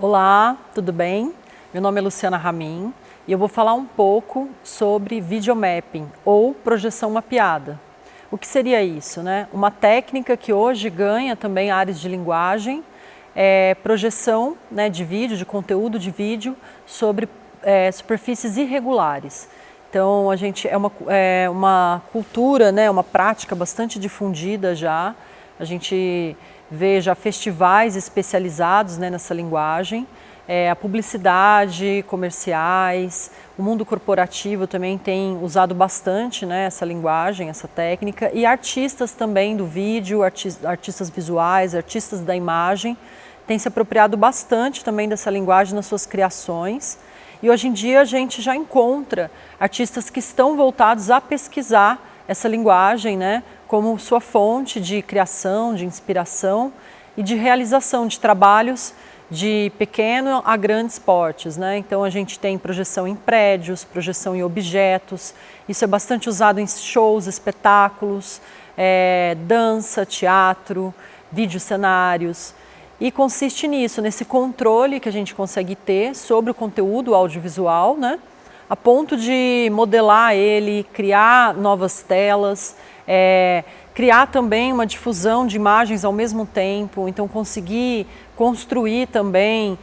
Olá, tudo bem? Meu nome é Luciana Ramin e eu vou falar um pouco sobre videomapping ou projeção mapeada. O que seria isso, né? Uma técnica que hoje ganha também áreas de linguagem, projeção, né, de vídeo, de conteúdo de vídeo sobre superfícies irregulares. Então, é uma cultura, né, uma prática bastante difundida já. A gente vê já festivais especializados, né, nessa linguagem. A publicidade, comerciais, o mundo corporativo também tem usado bastante, né, essa linguagem, essa técnica. E artistas também do vídeo, artistas visuais, artistas da imagem, têm se apropriado bastante também dessa linguagem nas suas criações. E hoje em dia a gente já encontra artistas que estão voltados a pesquisar essa linguagem, né, como sua fonte de criação, de inspiração e de realização de trabalhos de pequeno a grandes portes, né? Então a gente tem projeção em prédios, projeção em objetos, isso é bastante usado em shows, espetáculos, dança, teatro, videocenários. E consiste nisso, nesse controle que a gente consegue ter sobre o conteúdo audiovisual, né? A ponto de modelar ele, criar novas telas, criar também uma difusão de imagens ao mesmo tempo, então conseguir construir também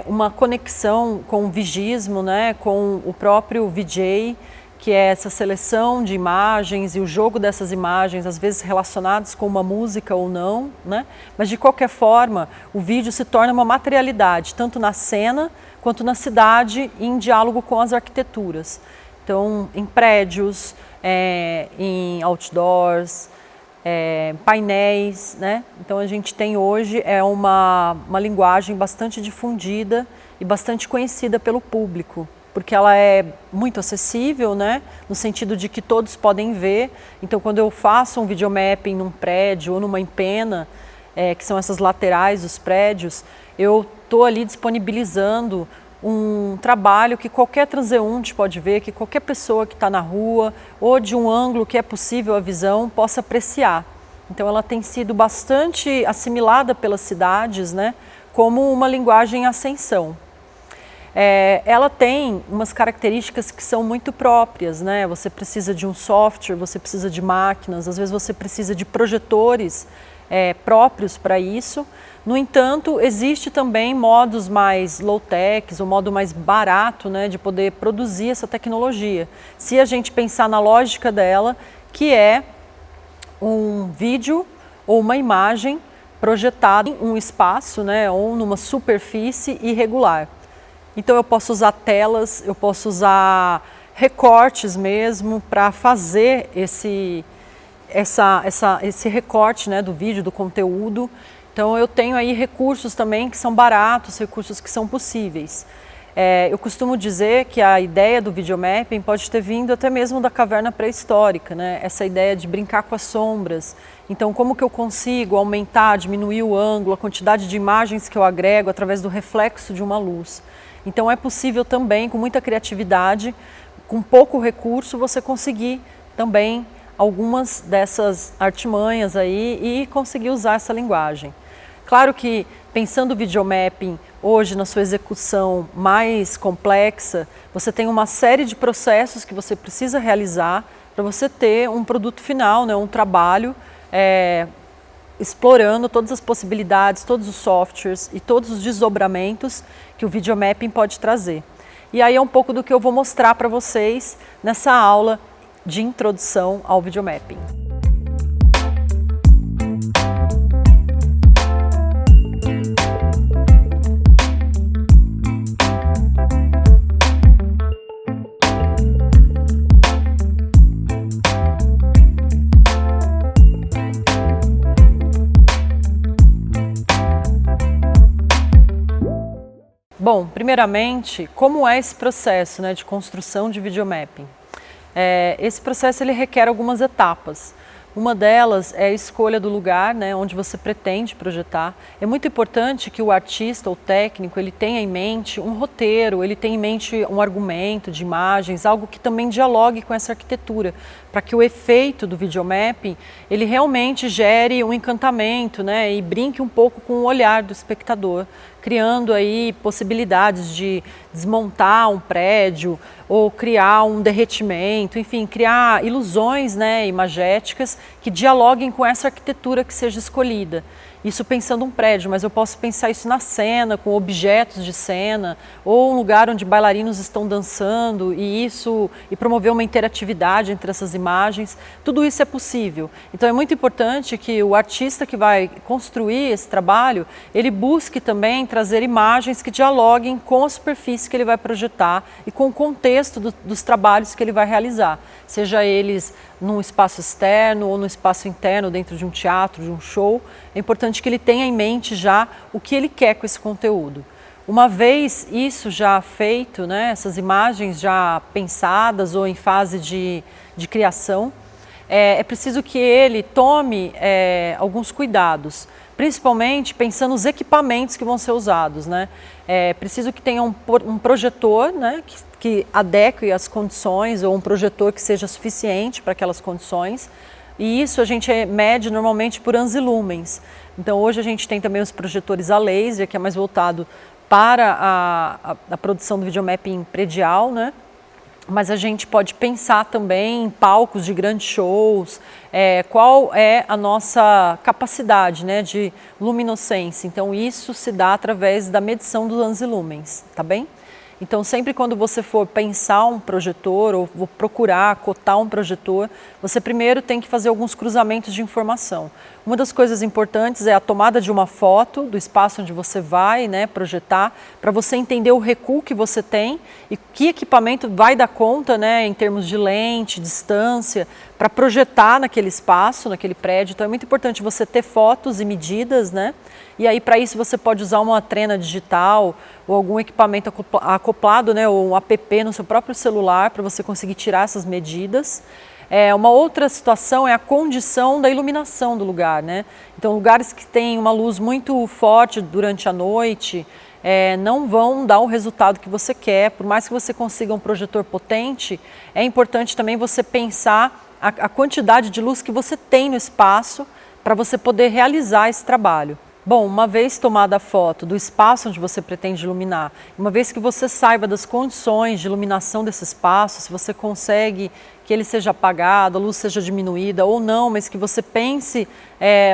uma conexão com o vigismo, né, com o próprio VJ, que é essa seleção de imagens e o jogo dessas imagens, às vezes relacionadas com uma música ou não, né? Mas de qualquer forma, o vídeo se torna uma materialidade, tanto na cena quanto na cidade, em diálogo com as arquiteturas. Então, em prédios, em outdoors, painéis, né? Então a gente tem hoje uma linguagem bastante difundida e bastante conhecida pelo público, porque ela é muito acessível, né? No sentido de que todos podem ver. Então quando eu faço um videomapping num prédio ou numa empena, que são essas laterais dos prédios, eu estou ali disponibilizando um trabalho que qualquer transeunte pode ver, que qualquer pessoa que está na rua ou de um ângulo que é possível a visão possa apreciar. Então ela tem sido bastante assimilada pelas cidades, né, como uma linguagem em ascensão. Ela tem umas características que são muito próprias, né? Você precisa de um software, você precisa de máquinas, às vezes você precisa de projetores próprios para isso. No entanto, existe também modos mais low-tech, o modo mais barato, né, de poder produzir essa tecnologia. Se a gente pensar na lógica dela, que é um vídeo ou uma imagem projetada em um espaço, né, ou numa superfície irregular. Então eu posso usar telas, eu posso usar recortes mesmo para fazer esse recorte, né, do vídeo, do conteúdo. Então eu tenho aí recursos também que são baratos, recursos que são possíveis. Eu costumo dizer que a ideia do videomapping pode ter vindo até mesmo da caverna pré-histórica, né? Essa ideia de brincar com as sombras. Então como que eu consigo aumentar, diminuir o ângulo, a quantidade de imagens que eu agrego através do reflexo de uma luz. Então é possível também, com muita criatividade, com pouco recurso, você conseguir também algumas dessas artimanhas aí e conseguir usar essa linguagem. Claro que pensando o videomapping hoje na sua execução mais complexa, você tem uma série de processos que você precisa realizar para você ter um produto final, né, um trabalho explorando todas as possibilidades, todos os softwares e todos os desdobramentos que o videomapping pode trazer. E aí é um pouco do que eu vou mostrar para vocês nessa aula de introdução ao videomapping. Bom, primeiramente, como é esse processo, né, de construção de videomapping? Esse processo ele requer algumas etapas. Uma delas é a escolha do lugar, né, onde você pretende projetar. É muito importante que o artista, o técnico, ele tenha em mente um roteiro, ele tenha em mente um argumento de imagens, algo que também dialogue com essa arquitetura, para que o efeito do videomapping, ele realmente gere um encantamento, né, e brinque um pouco com o olhar do espectador, criando aí possibilidades de desmontar um prédio ou criar um derretimento, enfim, criar ilusões, né, imagéticas que dialoguem com essa arquitetura que seja escolhida. Isso pensando um prédio, mas eu posso pensar isso na cena, com objetos de cena, ou um lugar onde bailarinos estão dançando e promover uma interatividade entre essas imagens. Tudo isso é possível. Então é muito importante que o artista que vai construir esse trabalho, ele busque também trazer imagens que dialoguem com a superfície que ele vai projetar e com o contexto dos trabalhos que ele vai realizar, seja eles num espaço externo ou no espaço interno dentro de um teatro, de um show. É importante que ele tenha em mente já o que ele quer com esse conteúdo. Uma vez isso já feito, né, essas imagens já pensadas ou em fase de criação, é preciso que ele tome alguns cuidados, principalmente pensando nos equipamentos que vão ser usados, né? É preciso que tenha um projetor, né, que adeque às condições, ou um projetor que seja suficiente para aquelas condições. E isso a gente mede normalmente por anos e lumens. Então hoje a gente tem também os projetores a laser, que é mais voltado para a produção do videomapping predial, né? Mas a gente pode pensar também em palcos de grandes shows, qual é a nossa capacidade, né, de luminescência. Então isso se dá através da medição dos anos e lumens, tá bem? Então sempre quando você for pensar um projetor ou procurar cotar um projetor, você primeiro tem que fazer alguns cruzamentos de informação. Uma das coisas importantes é a tomada de uma foto do espaço onde você vai, né, projetar, para você entender o recuo que você tem e que equipamento vai dar conta, né, em termos de lente, distância, para projetar naquele espaço, naquele prédio. Então é muito importante você ter fotos e medidas, né? E aí para isso você pode usar uma trena digital ou algum equipamento acoplado, né, ou um app no seu próprio celular para você conseguir tirar essas medidas. Uma outra situação é a condição da iluminação do lugar, né? Então lugares que têm uma luz muito forte durante a noite não vão dar o resultado que você quer. Por mais que você consiga um projetor potente, é importante também você pensar a quantidade de luz que você tem no espaço para você poder realizar esse trabalho. Bom, uma vez tomada a foto do espaço onde você pretende iluminar, uma vez que você saiba das condições de iluminação desse espaço, se você consegue que ele seja apagado, a luz seja diminuída ou não, mas que você pense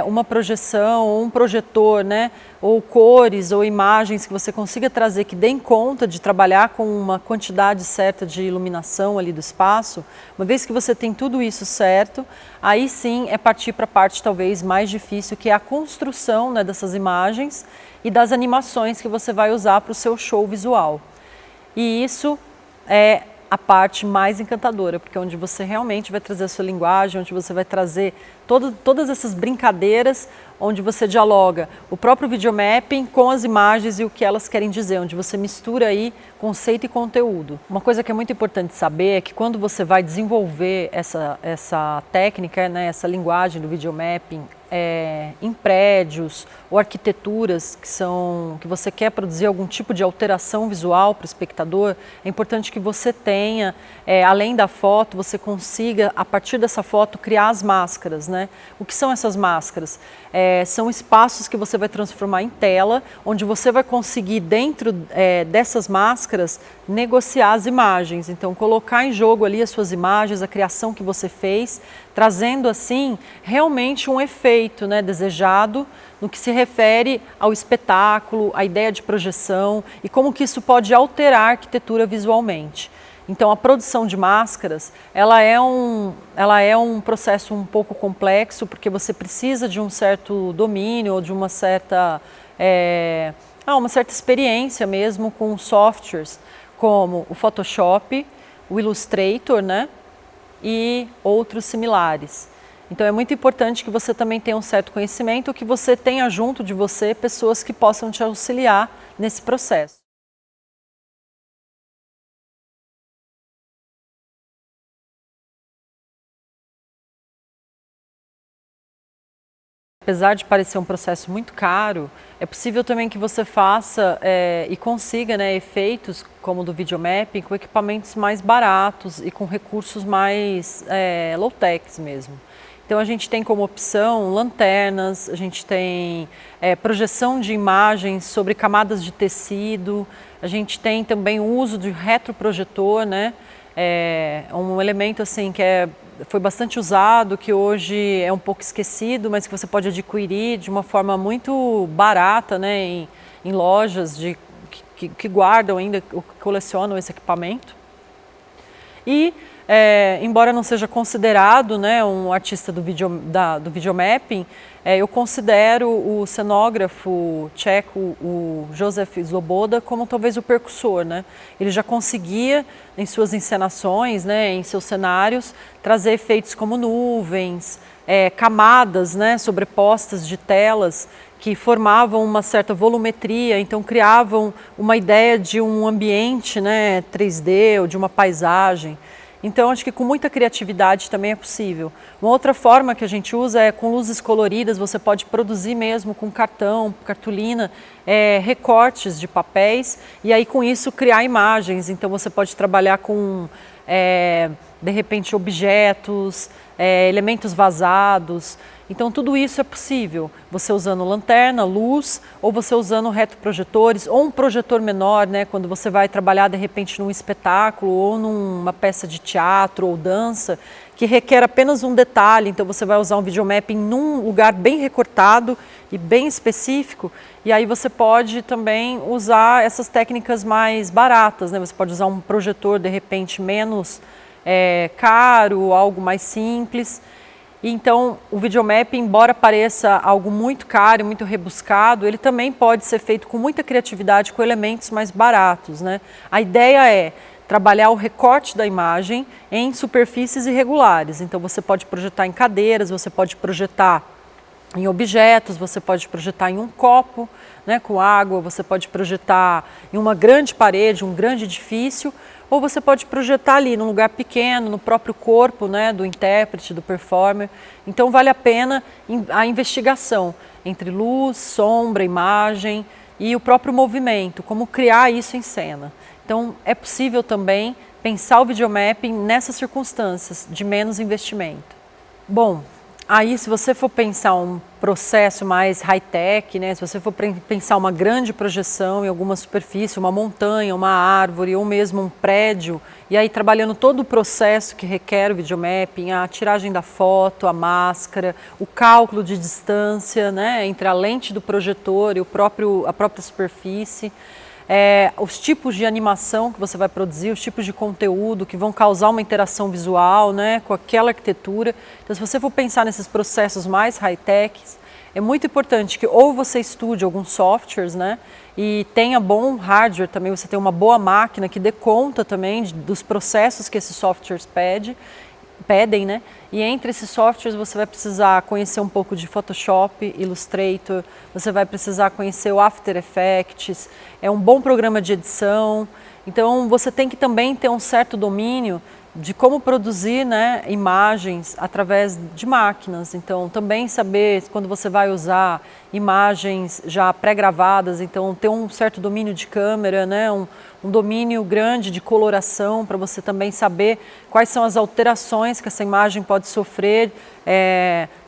uma projeção ou um projetor, né, ou cores ou imagens que você consiga trazer que deem conta de trabalhar com uma quantidade certa de iluminação ali do espaço. Uma vez que você tem tudo isso certo, aí sim é partir para a parte talvez mais difícil, que é a construção, né, dessas imagens e das animações que você vai usar para o seu show visual. E isso é a parte mais encantadora, porque é onde você realmente vai trazer a sua linguagem, onde você vai trazer todas essas brincadeiras, onde você dialoga o próprio videomapping com as imagens e o que elas querem dizer, onde você mistura aí conceito e conteúdo. Uma coisa que é muito importante saber é que quando você vai desenvolver essa técnica, né, essa linguagem do videomapping, em prédios ou arquiteturas que você quer produzir algum tipo de alteração visual para o espectador, é importante que você tenha, além da foto, você consiga, a partir dessa foto, criar as máscaras, né? O que são essas máscaras? São espaços que você vai transformar em tela, onde você vai conseguir, dentro dessas máscaras, negociar as imagens. Então, colocar em jogo ali as suas imagens, a criação que você fez, trazendo assim realmente um efeito, né, desejado no que se refere ao espetáculo, à ideia de projeção e como que isso pode alterar a arquitetura visualmente. Então a produção de máscaras, ela é um processo um pouco complexo, porque você precisa de um certo domínio ou de uma certa experiência mesmo com softwares como o Photoshop, o Illustrator, né, e outros similares. Então é muito importante que você também tenha um certo conhecimento, que você tenha junto de você pessoas que possam te auxiliar nesse processo. Apesar de parecer um processo muito caro, é possível também que você faça e consiga, né, efeitos como o do videomapping com equipamentos mais baratos e com recursos mais low-tech mesmo. Então a gente tem como opção lanternas, a gente tem projeção de imagens sobre camadas de tecido, a gente tem também o uso de retroprojetor, né? É um elemento assim que foi bastante usado, que hoje é um pouco esquecido, mas que você pode adquirir de uma forma muito barata, né? Em lojas que guardam ainda, que colecionam esse equipamento. E, embora não seja considerado, né, um artista do videomapping, eu considero o cenógrafo tcheco, o Josef Sloboda, como talvez o percussor, né? Ele já conseguia, em suas encenações, né, em seus cenários, trazer efeitos como nuvens, camadas, né, sobrepostas de telas, que formavam uma certa volumetria, então criavam uma ideia de um ambiente, né, 3D ou de uma paisagem. Então, acho que com muita criatividade também é possível. Uma outra forma que a gente usa é com luzes coloridas, você pode produzir mesmo com cartão, cartolina, recortes de papéis e aí com isso criar imagens. Então, você pode trabalhar com, de repente, objetos, elementos vazados. Então tudo isso é possível, você usando lanterna, luz, ou você usando retroprojetores, ou um projetor menor, né, quando você vai trabalhar de repente num espetáculo, ou numa peça de teatro ou dança, que requer apenas um detalhe, então você vai usar um videomapping num lugar bem recortado e bem específico, e aí você pode também usar essas técnicas mais baratas, né, você pode usar um projetor de repente menos caro, algo mais simples. Então, o videomapping, embora pareça algo muito caro, muito rebuscado, ele também pode ser feito com muita criatividade, com elementos mais baratos, né? A ideia é trabalhar o recorte da imagem em superfícies irregulares. Então, você pode projetar em cadeiras, você pode projetar em objetos, você pode projetar em um copo, né, com água, você pode projetar em uma grande parede, um grande edifício, ou você pode projetar ali num lugar pequeno, no próprio corpo, né, do intérprete, do performer. Então vale a pena a investigação entre luz, sombra, imagem e o próprio movimento, como criar isso em cena. Então é possível também pensar o videomapping nessas circunstâncias de menos investimento. Bom, aí se você for pensar um processo mais high-tech, né, se você for pensar uma grande projeção em alguma superfície, uma montanha, uma árvore ou mesmo um prédio, e aí trabalhando todo o processo que requer o videomapping, a tiragem da foto, a máscara, o cálculo de distância, né, entre a lente do projetor e a própria superfície, os tipos de animação que você vai produzir, os tipos de conteúdo que vão causar uma interação visual, né, com aquela arquitetura. Então, se você for pensar nesses processos mais high-techs, é muito importante que ou você estude alguns softwares, né, e tenha bom hardware também, você tem uma boa máquina que dê conta também dos processos que esses softwares pedem, né? E entre esses softwares você vai precisar conhecer um pouco de Photoshop, Illustrator, você vai precisar conhecer o After Effects, é um bom programa de edição. Então você tem que também ter um certo domínio de como produzir, né, imagens através de máquinas. Então também saber quando você vai usar imagens já pré-gravadas, então ter um certo domínio de câmera, né, um domínio grande de coloração para você também saber quais são as alterações que essa imagem pode sofrer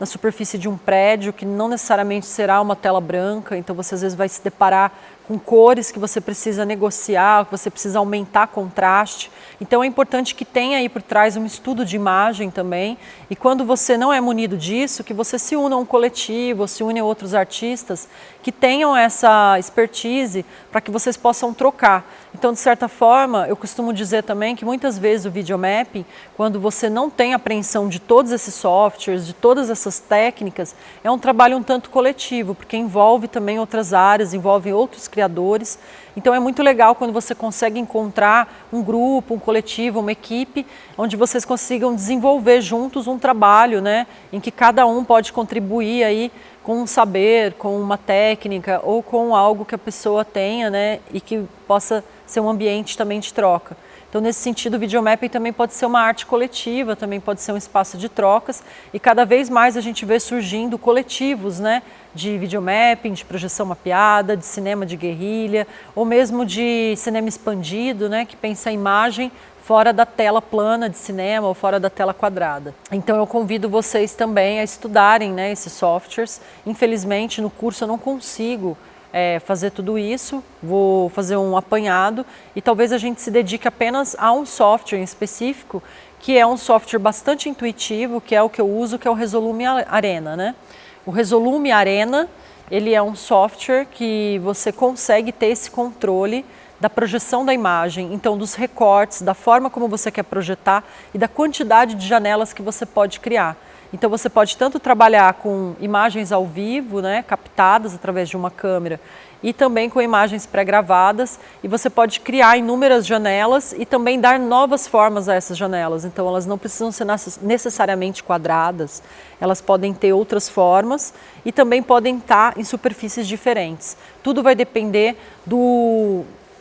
na superfície de um prédio, que não necessariamente será uma tela branca, então você às vezes vai se deparar com cores que você precisa negociar, que você precisa aumentar contraste. Então é importante que tenha aí por trás um estudo de imagem também, e quando você não é munido disso, que você se una a um coletivo, se une a outros artistas que tenham essa expertise para que vocês possam trocar. Então, de certa forma, eu costumo dizer também que muitas vezes o videomapping, quando você não tem apreensão de todos esses softwares, de todas essas técnicas, é um trabalho um tanto coletivo, porque envolve também outras áreas, envolve outros criadores. Então é muito legal quando você consegue encontrar um grupo, um coletivo, uma equipe, onde vocês consigam desenvolver juntos um trabalho, né, em que cada um pode contribuir aí com um saber, com uma técnica ou com algo que a pessoa tenha, né, e que possa ser um ambiente também de troca. Então, nesse sentido, o videomapping também pode ser uma arte coletiva, também pode ser um espaço de trocas, e cada vez mais a gente vê surgindo coletivos, né, de videomapping, de projeção mapeada, de cinema de guerrilha, ou mesmo de cinema expandido, né, que pensa a imagem fora da tela plana de cinema ou fora da tela quadrada. Então eu convido vocês também a estudarem, né, esses softwares. Infelizmente no curso eu não consigo fazer tudo isso, vou fazer um apanhado e talvez a gente se dedique apenas a um software em específico, que é um software bastante intuitivo, que é o que eu uso, que é o Resolume Arena, né? O Resolume Arena, ele é um software que você consegue ter esse controle da projeção da imagem, então dos recortes, da forma como você quer projetar e da quantidade de janelas que você pode criar. Então você pode tanto trabalhar com imagens ao vivo, né, captadas através de uma câmera, e também com imagens pré-gravadas, e você pode criar inúmeras janelas e também dar novas formas a essas janelas. Então elas não precisam ser necessariamente quadradas, elas podem ter outras formas e também podem estar em superfícies diferentes. Tudo vai depender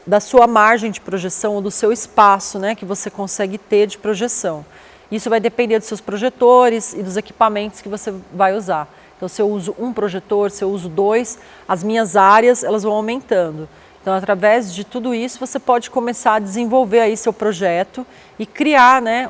da sua margem de projeção ou do seu espaço, né, que você consegue ter de projeção. Isso vai depender dos seus projetores e dos equipamentos que você vai usar. Então, se eu uso um projetor, se eu uso 2, as minhas áreas elas vão aumentando. Então, através de tudo isso, você pode começar a desenvolver aí seu projeto e criar, né,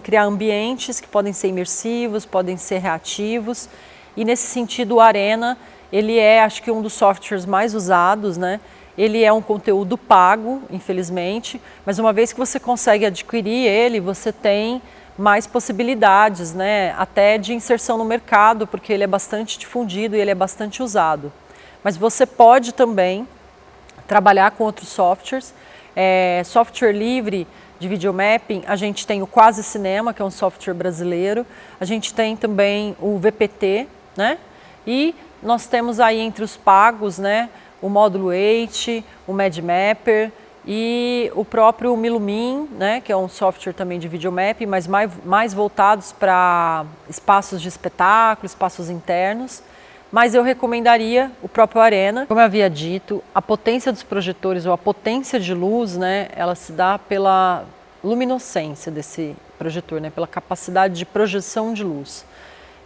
criar ambientes que podem ser imersivos, podem ser reativos. E nesse sentido, o Arena, ele é, acho que um dos softwares mais usados, né? Ele é um conteúdo pago, infelizmente, mas uma vez que você consegue adquirir ele, você tem mais possibilidades, né, até de inserção no mercado, porque ele é bastante difundido e ele é bastante usado. Mas você pode também trabalhar com outros softwares. Software livre de videomapping, a gente tem o Quase Cinema, que é um software brasileiro, a gente tem também o VPT, né, e nós temos aí entre os pagos, né, o Módulo 8, o MadMapper, e o próprio Milumin, né, que é um software também de videomapping, mas mais voltados para espaços de espetáculo, espaços internos. Mas eu recomendaria o próprio Arena. Como eu havia dito, a potência dos projetores ou a potência de luz, né, ela se dá pela luminescência desse projetor, né, pela capacidade de projeção de luz.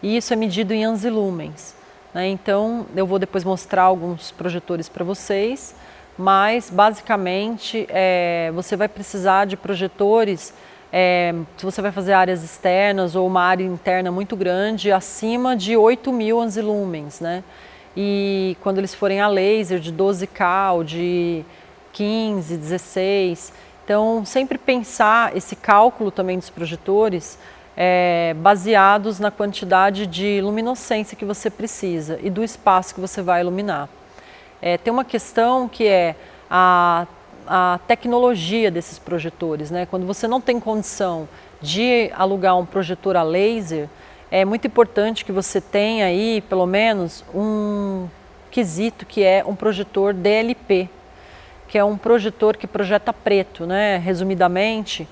E isso é medido em ANSI-lumens, né? Então, eu vou depois mostrar alguns projetores para vocês. Mas, basicamente, você vai precisar de projetores, se você vai fazer áreas externas ou uma área interna muito grande, acima de 8.000 ANSI-lumens, né? E quando eles forem a laser de 12K ou de 15, 16, então sempre pensar esse cálculo também dos projetores baseados na quantidade de luminescência que você precisa e do espaço que você vai iluminar. Tem uma questão que é a tecnologia desses projetores, né? Quando você não tem condição de alugar um projetor a laser, é muito importante que você tenha aí, pelo menos, um quesito que é um projetor DLP, que é um projetor que projeta preto, né? Resumidamente,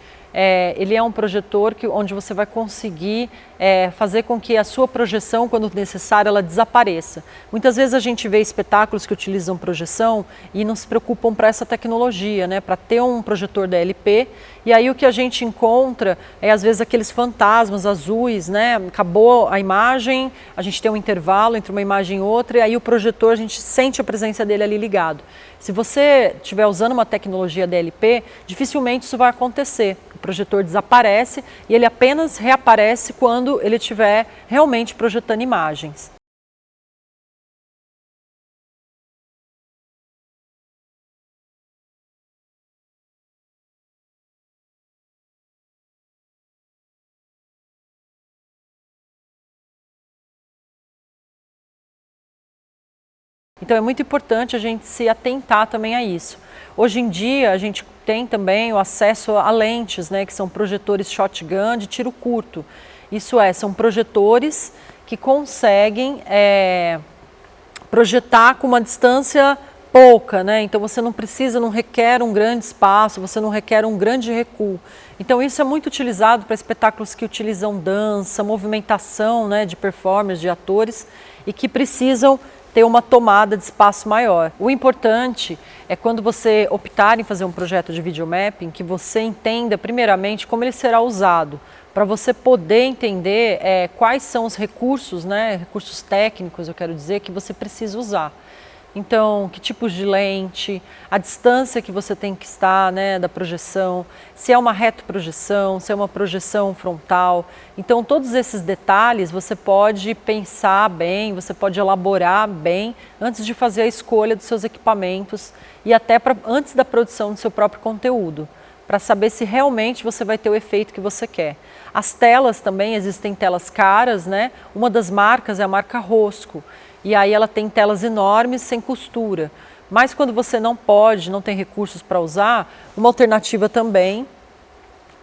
ele é um projetor onde você vai conseguir fazer com que a sua projeção, quando necessário, ela desapareça. Muitas vezes a gente vê espetáculos que utilizam projeção e não se preocupam para essa tecnologia, né, para ter um projetor DLP, e aí o que a gente encontra é às vezes aqueles fantasmas azuis, né, acabou a imagem, a gente tem um intervalo entre uma imagem e outra, e aí o projetor, a gente sente a presença dele ali ligado. Se você estiver usando uma tecnologia DLP, dificilmente isso vai acontecer. O projetor desaparece e ele apenas reaparece quando ele estiver realmente projetando imagens. Então é muito importante a gente se atentar também a isso. Hoje em dia a gente tem também o acesso a lentes, né, que são projetores shotgun de tiro curto. Isso são projetores que conseguem projetar com uma distância pouca, né? Então você não requer um grande espaço, você não requer um grande recuo. Então isso é muito utilizado para espetáculos que utilizam dança, movimentação, né, de performers, de atores e que precisam ter uma tomada de espaço maior. O importante é quando você optar em fazer um projeto de videomapping, que você entenda primeiramente como ele será usado, para você poder entender quais são os recursos, né, recursos técnicos, eu quero dizer, que você precisa usar. Então, que tipos de lente, a distância que você tem que estar, né, da projeção, se é uma retroprojeção, se é uma projeção frontal. Então, todos esses detalhes você pode pensar bem, você pode elaborar bem antes de fazer a escolha dos seus equipamentos e até antes da produção do seu próprio conteúdo, para saber se realmente você vai ter o efeito que você quer. As telas também, existem telas caras, né? Uma das marcas é a marca Rosco. E aí ela tem telas enormes sem costura. Mas quando você não pode, não tem recursos para usar, uma alternativa também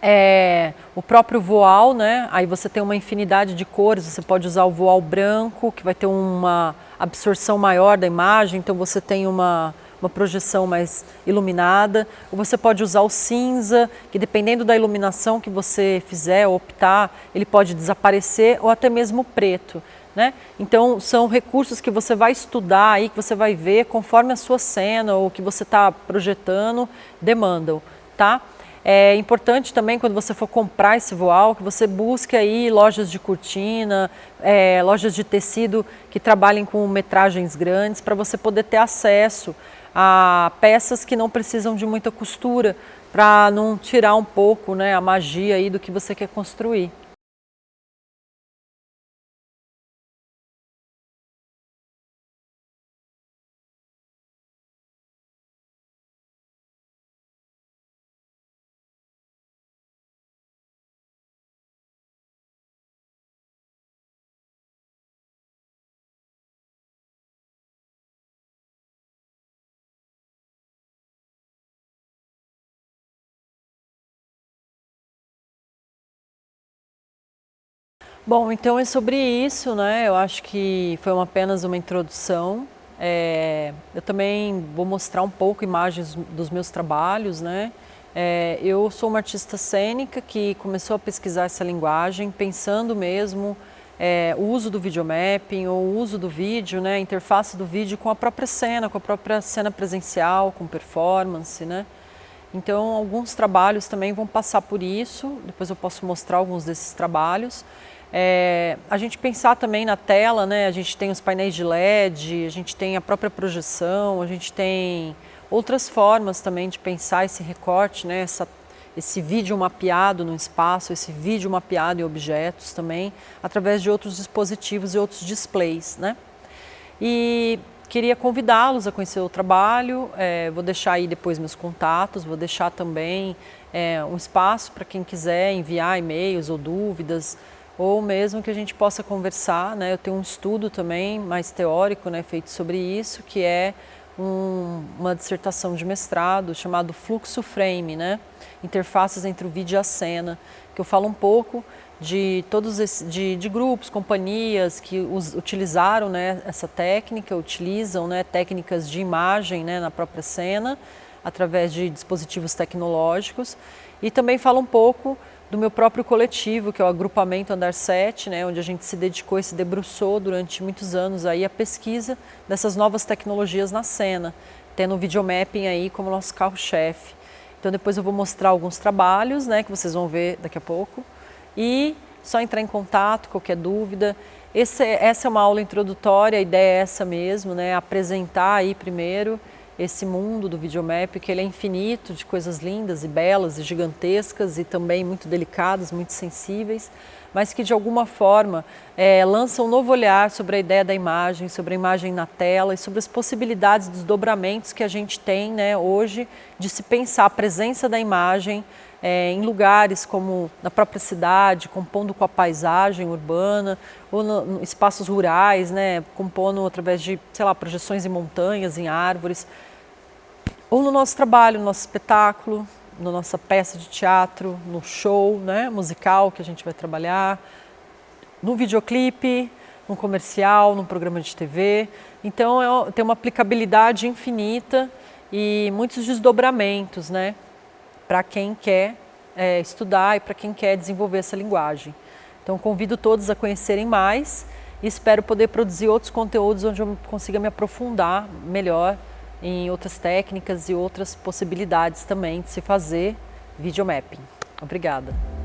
é o próprio voal, né? Aí você tem uma infinidade de cores, você pode usar o voal branco, que vai ter uma absorção maior da imagem, então você tem uma projeção mais iluminada. Ou você pode usar o cinza, que dependendo da iluminação que você fizer, optar, ele pode desaparecer, ou até mesmo o preto. Né? Então, são recursos que você vai estudar aí, que você vai ver conforme a sua cena ou o que você está projetando demandam, tá? É importante também, quando você for comprar esse voal, que você busque aí lojas de cortina, lojas de tecido que trabalhem com metragens grandes, para você poder ter acesso a peças que não precisam de muita costura, para não tirar um pouco, né, a magia aí do que você quer construir. Bom, então é sobre isso, né? Eu acho que foi apenas uma introdução. Eu também vou mostrar um pouco imagens dos meus trabalhos, né? Eu sou uma artista cênica que começou a pesquisar essa linguagem, pensando mesmo o uso do videomapping, ou o uso do vídeo, né? A interface do vídeo com a própria cena presencial, com performance, né? Então, alguns trabalhos também vão passar por isso, depois eu posso mostrar alguns desses trabalhos. A gente pensar também na tela, né? A gente tem os painéis de LED, a gente tem a própria projeção, a gente tem outras formas também de pensar esse recorte, né? Esse vídeo mapeado no espaço, esse vídeo mapeado em objetos também, através de outros dispositivos e outros displays, né? E queria convidá-los a conhecer o trabalho, vou deixar aí depois meus contatos, vou deixar também um espaço para quem quiser enviar e-mails ou dúvidas, ou mesmo que a gente possa conversar, né? Eu tenho um estudo também mais teórico, né, feito sobre isso, que é uma dissertação de mestrado chamado Fluxo Frame, né? Interfaces entre o vídeo e a cena, que eu falo um pouco de de grupos, companhias que utilizaram, né, essa técnica, utilizam, né, técnicas de imagem, né, na própria cena, através de dispositivos tecnológicos, e também falo um pouco do meu próprio coletivo, que é o Agrupamento Andar 7, né, onde a gente se dedicou e se debruçou durante muitos anos aí a pesquisa dessas novas tecnologias na cena, tendo o videomapping aí como nosso carro-chefe. Então depois eu vou mostrar alguns trabalhos, né, que vocês vão ver daqui a pouco, e só entrar em contato, qualquer dúvida. Essa é uma aula introdutória, a ideia é essa mesmo, né, apresentar aí primeiro esse mundo do videomap, que ele é infinito, de coisas lindas e belas e gigantescas e também muito delicadas, muito sensíveis, mas que de alguma forma lança um novo olhar sobre a ideia da imagem, sobre a imagem na tela e sobre as possibilidades dos dobramentos que a gente tem, né, hoje de se pensar a presença da imagem em lugares como na própria cidade, compondo com a paisagem urbana, ou no espaços rurais, né, compondo através de, sei lá, projeções em montanhas, em árvores, ou no nosso trabalho, no nosso espetáculo, na nossa peça de teatro, no show, né, musical que a gente vai trabalhar, no videoclipe, no comercial, num programa de TV. Então tem uma aplicabilidade infinita e muitos desdobramentos, né, para quem quer estudar e para quem quer desenvolver essa linguagem. Então convido todos a conhecerem mais e espero poder produzir outros conteúdos onde eu consiga me aprofundar melhor em outras técnicas e outras possibilidades também de se fazer videomapping. Obrigada.